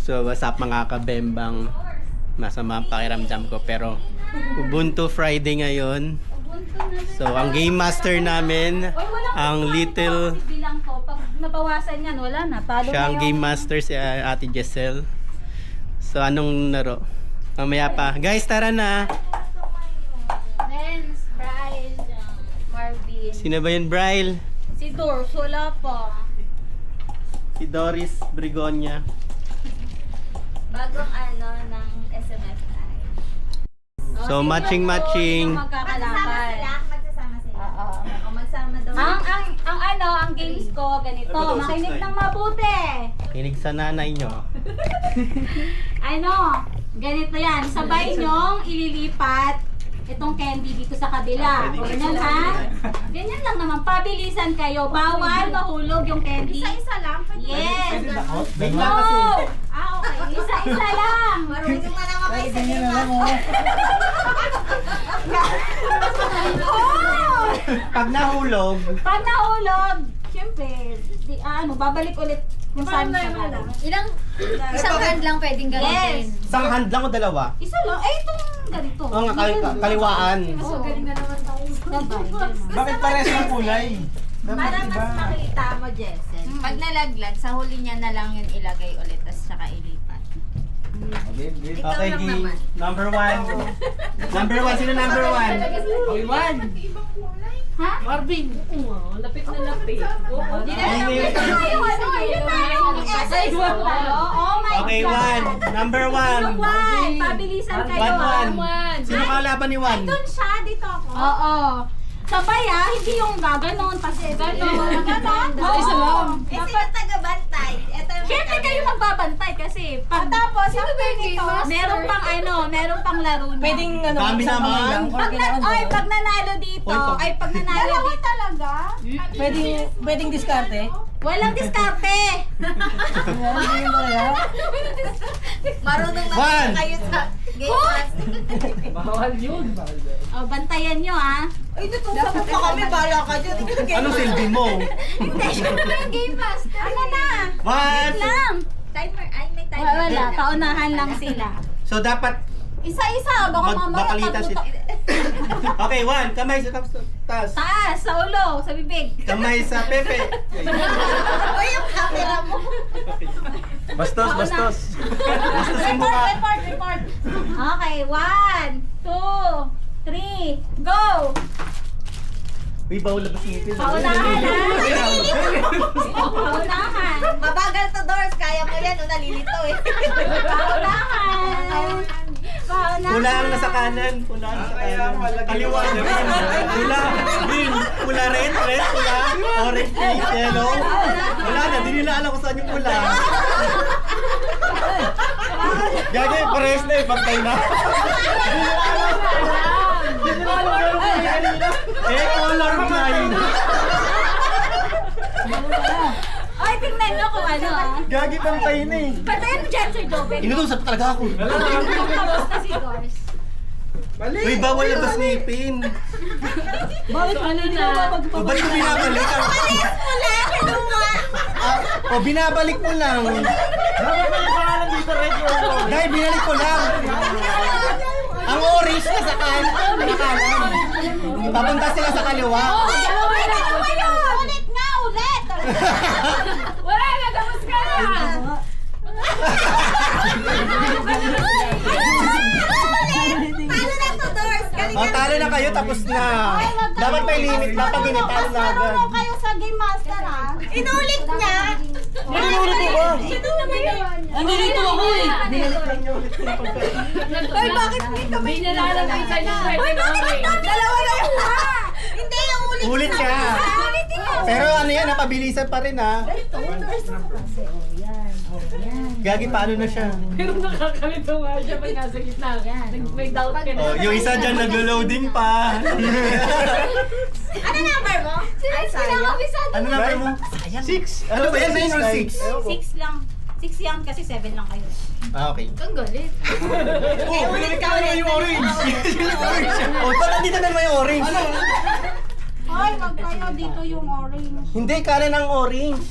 So, what's up mga kabembang? Masama ang pakiramdam ko pero Ubuntu Friday ngayon. So, ang game master namin, ang little... Bilang ko, pag nabawasan yan, wala na. Talo Siya ang na game master, si Ate Jessel. So, anong laro? Mamaya pa. Guys, tara na! Renz, Bryle, Marvin. Sino ba yun, Bryle? Si Dors, wala pa. Si Doris Brigonia. Bagong ng SMFI. So, matching-matching. Magkakalaban. Magsasama sila. Oo. Magsama daw. Ang games ko, ganito. Makinig ng mabuti. Kinig sa nanay nyo. Ganito yan. Sabay nyong ililipat itong candy dito sa kabila. O, ganyan ha? Ganyan lang naman. Pabilisan kayo. Bawal mahulog yung candy. Isa-isa lang. Yes. Wait No! lang kasi. Okay. Isa-isa lang. Marunong na naman kayo sa lima. Oh! Pag nahulog, Pag nahulog, syempre, babalik ulit kung saan siya galing. Isang hand lang pwedeng Yes. isang hand lang o dalawa? Isa lang. Itong ganito. Oo nga, kaliwaan. Oo. galing na naman tayo. Sabay. Bakit parehas ng kulay? Para mas makita mo, Jessel. Pag nalaglag, sa huli niya na lang yun ilagay ulit, tapos saka ilipat. Ikaw Okay, lang G. naman. Number 1. Number 1. Sino number 1? Ha? Marvin, lapit na lapit. Hindi na lang Ayun. Oh my Okay, God. 1. Number 1. One. Pabilisan kayo. 1. Sino kalaban ni 1? Doon siya, dito ako. Oo. Sabay hindi yung gaganon, kasi ganon. Ganon. Isa lang. sino taga-bantay? Ito yung Siyempre kayo magbabantay kasi pag tapos sino ba dito? Meron pang laro na. Pwedeng Dami naman. Pag nanalo dito, pag nanalo dito talaga. Pwedeng diskarte. Walang diskarte. Marunong na One. kayo sa game master. Bawal yun. Oh, bantayan nyo Ay, natutulog pa kami. Bala ka dyan. Anong silbi mo? Hindi, siya naman yung game master. Ano na? 1. Wait lang. Timer. Ay, may timer. Wala, paunahan lang sila. So, dapat Isa-isa, baka mamaya magpakalitan sila. Okay, 1. Kamay sa taas. Taas, sa ulo, sa bibig. Kamay sa pepe. Ay, yung camera mo. Bastos, bastos. Bastasin mo ka. Report. Okay, 1, 2, 3, go! Uy, bawal labas ngipin. Paunahan Paunahan. Mabagal to, Doors. Kaya mo yan. Nalilito eh. Paunahan. Pula ang nasa kanan. Pula ang nasa kanan. Kaliwa. Pula. Green. Pula red. Pula. Orange. Pink. Yellow. Wala na. Di nila alam kung saan yung pula. Gagi, parehas na eh. Pagkay na. Color blind. Ay, tingnan nyo kung ano Gagi pantay na eh. Patayin mo dyan, Sir Joven. Inutusap talaga ako. Tapos na si Doors. Uy, bawal labas ngipin. Bakit ano na? O, ba't mo binabalik? O, binabalik mo lang. Dapat may pangalan dito, red or blue. Dahil binalik ko lang. Ang orange na sa kanan. Papunta sila sa kaliwa. Ulit nga, ulit! Wala na, tapos ka na! Paano na to, Doors? Galing O, talo na kayo, tapos na. Dapat may limit. Dapat ginitalo na agad. Marunong kayo sa Game Master, Inulit niya. Inulit mo ba? Sino naman yun? Nandito ako eh. Ay, bakit hindi kami? Nilalagay sa inyo pwedeng orange. Dalawa na yun. Hindi, yung ulit. Ulit siya. Ulitin mo. Pero ano yan, napabilisan pa rin ha. Gagi, paano na siya? Pero nakakalito nga siya pag nasa gitna. May doubt ka na. Oh, yung isa dyan naglo-loading pa. Ano number mo? Ay, sayang. Ano na mo? 6. Ano ba yan? 9 or 6? 6 lang. 6 yan kasi 7 lang kayo. Ah, okay. Ang galit. Oh, binalik ka na yung orange. Yung orange. Oh, ba't nandito na naman yung orange? Ay, wag kayo dito yung orange. Hindi, kanan ang orange.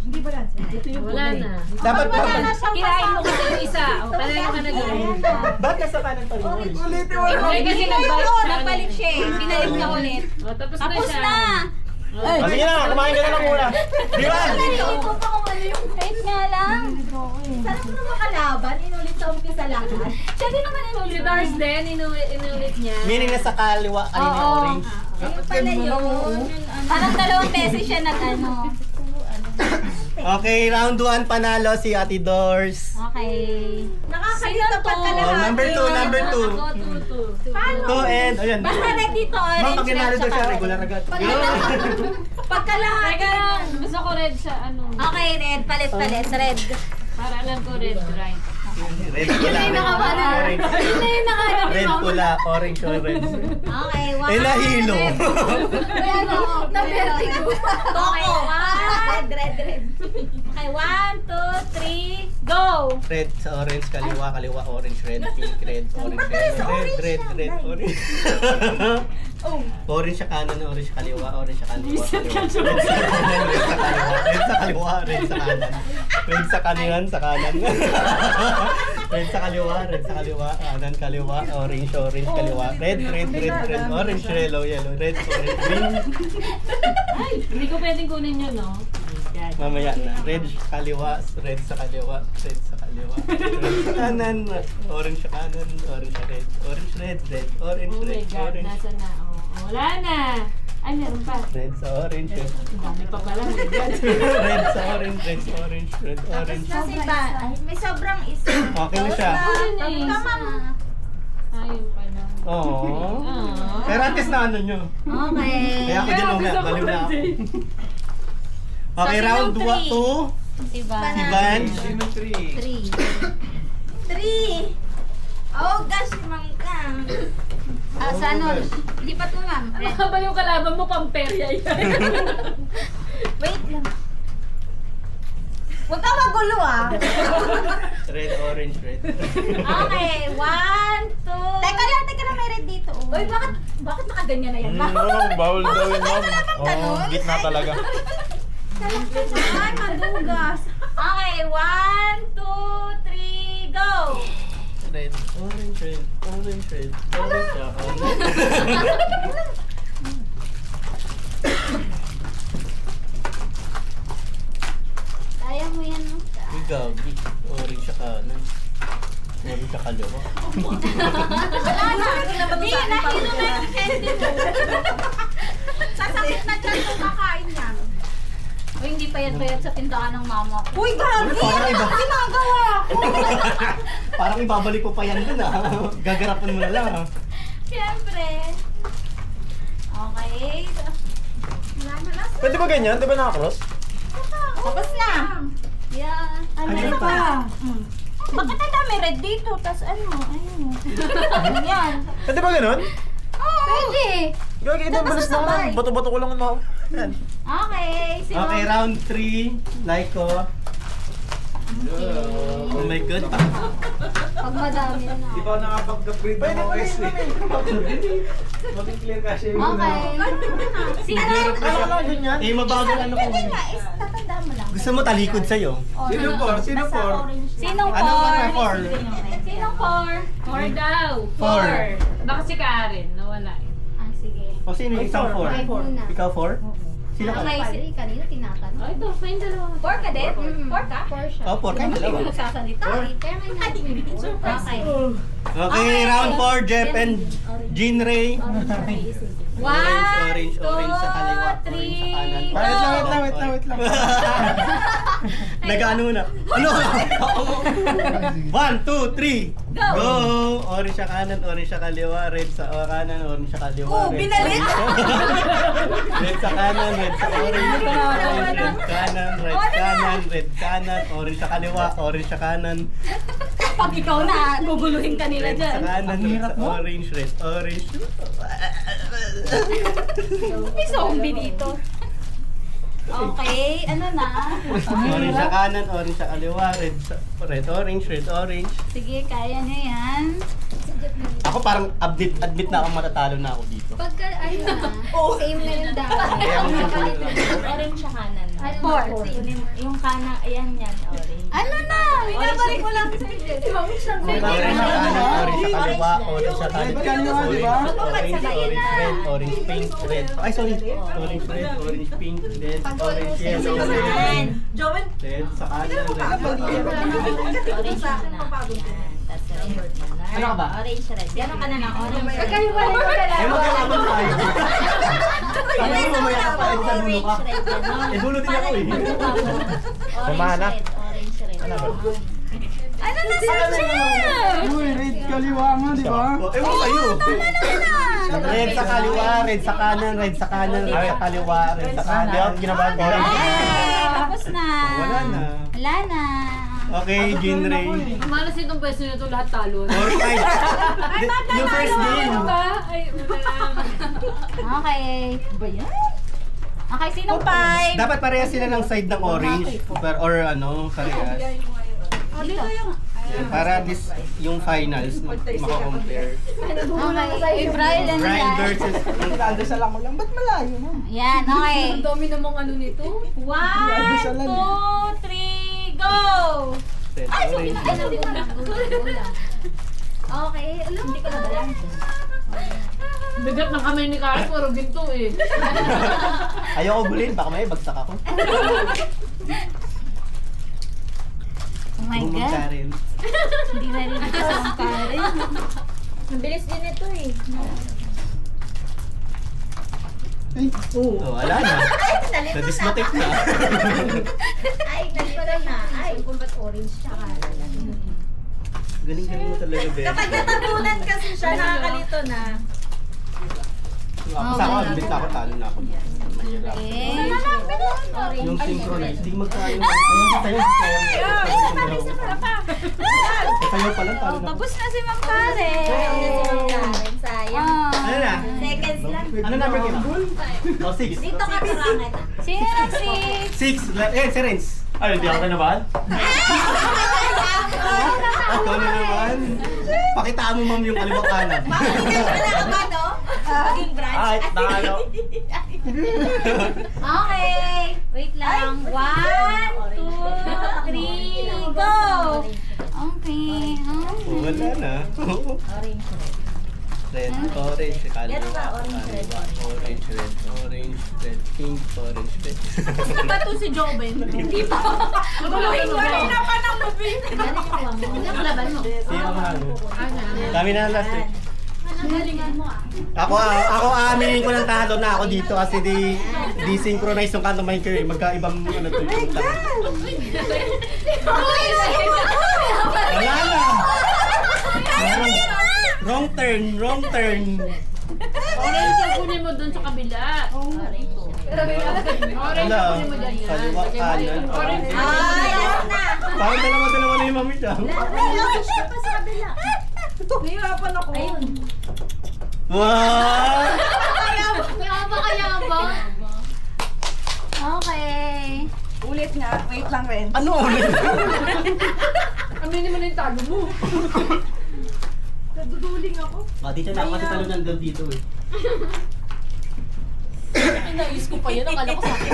Wala na. Dapat Wala na siyang Kirain mo kasama. kasi yung isa. O, pareho ka na gawin. Ba't nasa kanan pa rin orange? Hindi kasi Nagbalik siya eh. Binalik na ulit. O, tapos na Tapos siya. na! Ah, sige na, kumain ka na lang muna. Di ba? Narinig ko pa kung ano yung fate nga lang. Sarap na makalaban. Inulit sa umpisa lahat. Siya din naman Si inulit. Dars din, inulit niya. Meaning nasa kaliwa kanina Oo. orange. Ayun pala yun. Parang dalawang beses siya nag-ano. Okay, round 1 panalo si Ate Dors. Okay. Nakakalito Sino to? Oh, number 2, number 2. Ako, 2. 2 and, ayan. Basta red dito, orange, Ma'am, pag ginalo red, daw siya, tsaka regular agad. Pagkalahati. Teka lang, gusto ko red sa ano. Okay, red. Palit, red. Para alam ko red, right. Red pula, orange. Yun na yung nakahanap ni Red Mama. pula, orange, orange. Okay, one. Eh, nahilo. Ano? Na-vertigo. Okay, one. Red. Okay, 1, 2, 3, go! Red sa orange, kaliwa, kaliwa, orange, red, pink, red, orange, red, orange. Orange sa kanan, orange sa kaliwa, orange sa kaliwa, red sa kaliwa, red sa kanan. Red sa kanan, sa kanan. Red sa kaliwa, kanan, kaliwa, orange, kaliwa, red, orange, yellow, red, orange, green. Ay, hindi ko pwedeng kunin yun, no? Yan. Mamaya na. Red sa kaliwa, red sa kaliwa, red sa kaliwa. Red sa kanan, orange sa kanan, orange sa red. Orange, red, orange, Oh my red, God, orange. nasa na? Oh, wala na. Ay, meron pa. Red sa orange. Ang dami pa pala. my God. Red sa orange, red sa orange, red, orange. Kasi ba, ay, may sobrang isa. Okay na siya. Ayun eh. Ayun pala. Oo. Ah. Pero at least na ano nyo. Okay. Kaya ako din Kaya umaya, gusto ko baliw na ako. red. Okay, So, round sinong 2. Si Van. Si Van. 3. Oh, gosh, mangkang. Sa ano? Lipat mo, ma'am. Ano Red. ka ba yung kalaban mo? Pamperya yan. Wait lang. Huwag ka magulo ah. Red, orange, red. Okay, 1, 2. Teka lang, may red dito. Oh. Uy, bakit nakaganyan na yan, ma'am? Bawal daw yun, ma'am. ganun? Gitna talaga. Ay, madugas. Okay, 1, 2, 3, go! Red, orange, red, orange, red, orange, orange. Kaya mo yan, no? Ikaw, orange sa kanan. Orange sa kaliwa. Wala na. Hindi, nahilo na yung candy mo. Sasakit na dyan kung kakain yan. Uy, hindi pa yan bayad sa tindahan ng mama ko. Uy, grabe! Parang iba. Ginagawa ko! Parang ibabalik ko pa yan dun ah. Gagarapan mo na lang ah. Siyempre. Okay. Pwede ba ganyan? Di ba naka-cross? Tapos na! Yeah. Ano pa? Bakit ang dami red dito? Tapos ano? Ayun. Yan. Pwede ba ganun? Pwede. Gagi, ito balas na sabay. lang. Bato-bato ko lang na. Yan. Okay. Sino? Okay, round 3. Laiko. Oh my God. Pag madami na. Di ba nakapag-upgrade ng OS eh? Maging clear kasi yun. Okay. Sino? Kala ko ganyan. Eh, mabagal ano ko. Pwede nga, is tatandaan mo lang. Gusto mo talikod sa'yo? Sino for? Sino Nasa for? orange lang. Sinong Ano four? ba four? Sinong four? 4 daw. Four. Baka si Karen, nawala eh. Ah, sige. O sino yung isang 4? Five muna. Ikaw 4? Sino ka? Okay, kanina tinatanong. Ay, ito, may dalawa. Four ka din? Four ka? Four siya. Oh, 4 kayo dalawa. Nagsasalita eh. Kaya may naging Okay. Okay, round 4. Jeff and Jean Ray. One, Orange sa kaliwa, orange sa kanan. two, Wait lang. Nag-ano na? Ano? 1, 2, 3. Go! Orange sa kanan, orange sa kaliwa, red sa kanan, orange sa kaliwa. Oh, red binalik! Red sa kanan, red sa orange, red kanan, red kanan, orange sa kaliwa, orange sa kanan. Pag ikaw na, guguluhin ka nila Red sa dyan. kanan, red sa orange, red, orange. May zombie dito. Okay, ano na? Orange sa kanan, orange sa kaliwa, red, orange, red, orange. Sige, kaya niya yan. Ako parang admit na ako matatalo na ako dito. Pagka, ano na, same na yung daw. Kaya ako yung Orange siya kanan. Fourth. Yung kanang, ayan yan, orange. Ano na? Binabalik mo lang sa Orange sa kanan, orange sa kaliwa, orange sa kanan. Red kaliwa, di ba? Orange, orange, red, orange, pink, red. Ay, sorry. Orange, red, orange, pink, red, orange, yellow, red. Red sa kanan, red. Orange na. Yan. Tapos red. Ano ka ba? Orange, red. Gano'n ka na ng orange, red. Eh, magkalaban tayo. Sabi mo, mamaya ka pa rin sa dulo ka. Orange, red. Gano'n. Eh, dulo din ako eh. Orange, red. Orange, red. Ano na sa Jeff? Uy, red kaliwa nga, di ba? Oh, ewan kayo. Red sa kaliwa, red sa kanan, red sa kanan, red sa kaliwa, red sa kanan. Di ako ginabahan ko. Hey, tapos na. Wala na. Wala na. Okay, Jinray. Malas itong pwesto na ito, lahat talo. Or five. Yung first game. Ay, wala lang. Okay. Ba yan? Okay, sinong five? Dapat parehas sila ng side ng orange. Or ano, parehas. Yan, para this, yung finals, makakompare. Okay, April and Brian Jan. versus... Nagdadasal ako lang. Ba't malayo na? Yan, okay. Ang dami namang ano nito. 1, 2, 3, go! Ay, so hindi ko na. Okay, alam mo ka na. Bigat ng kamay ni Karen, puro ginto eh. Ayoko bulin, baka may bagsak ako. Oh my Bumang God. Karen. Hindi na rin ito ang Karen. Mabilis din ito eh. Oh, wala na. Na-dismotive na. Ay, nalito na. Ay, kung ba't orange tsaka. Galing-galing mo talaga, Beth. Kapag natabunan kasi siya, nakakalito na. Sa ako, bit na ako, talo na ako. Mahirap. Okay. Yung synchronize, di magkaya. Ayun, sa'yo. Sa'yo pala, talo na. Tapos na si Ma'am Karen. Sayang. Ano na? Seconds lang. Ano number kita? Oh, 6. Dito ka pangit. Sino ang six? 6. Eh, si Renz. Ay, hindi ako kinabahan? Ako na naman. Pakitaan mo, ma'am, yung kaliwa kanan. Hindi ka nakaba, no? Maging branch. Ay, nakano. Okay. Wait lang. 1, 2, 3, go! Okay. Oh, wala na. Orange, red. Red, orange, kaliwa, Yan ba? Orange, red. kaliwa, orange, red, pink, orange, red. Ba to si Joben? Hindi pa. Wala na pa ng movie. Ano laban mo? Sino ang ano? Kami na last eh. Galingan mo ah. Ako aaminin ko ng talo na ako dito kasi di synchronize yung kanto mic eh. Magkaibang ano to yung talo. Wala na. Wrong turn. Orange ang kunin mo dun sa kabila. Orange. Orange Wala. ang kunin mo dyan yan. Kaliwa, kanan, orange. Ay, last na. Parang dalawa na yung mami siya. Orange ka pa sa kabila. Nahirapan ako. Ayun. Wow! Kayabang. Okay. Ulit nga. Wait lang, Ren. Ano ulit? Aminin mo na yung tago mo. Naduduling ako. Dito na ako kasi talo nandun dito eh. Inayos ko pa yun, akala ko sa akin.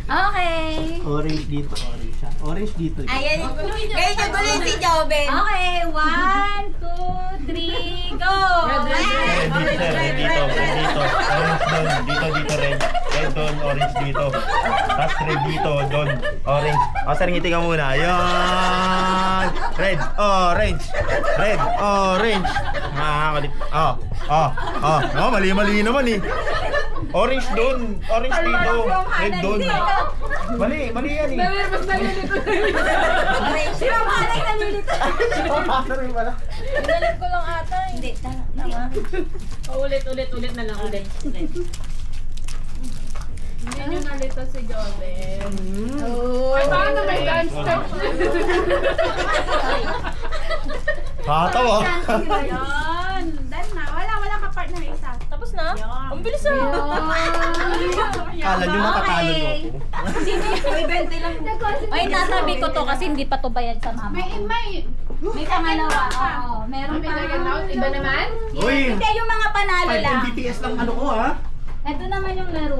Okay. Orange dito, orange siya. Orange dito. Ayan. Kaya niya gulo si Joven. Okay. 1, 2, 3, go! Red dito, orange dito, red. Red doon, orange dito. Tapos red dito, doon, orange. O, sir, ngiti ka muna. Ayan! Red, orange. Red, orange. Nakakalit. Mali naman eh. Orange doon, orange dito, red doon. Mali yan eh. Mas nalilito. Orange. Di ba malay nalilito? Inalit ko lang ata. Hindi, tama. Ulit na lang, ulit. Hindi nyo nalito si Joven. Ay, paano may dance step? Katawa. Yan. Done na. Wala ka part na isa. Tapos na? Ang bilis ah. Kala nyo matatalo nyo ako. May 20 lang. Ay, nasabi ko to kasi hindi pa to bayad sa mama. May pangalawa. Oo. Meron May pa. second round, iba naman? Uy! Hindi, yung mga panalo 5 lang. Mbps lang ano ko ha? Ito naman yung laro.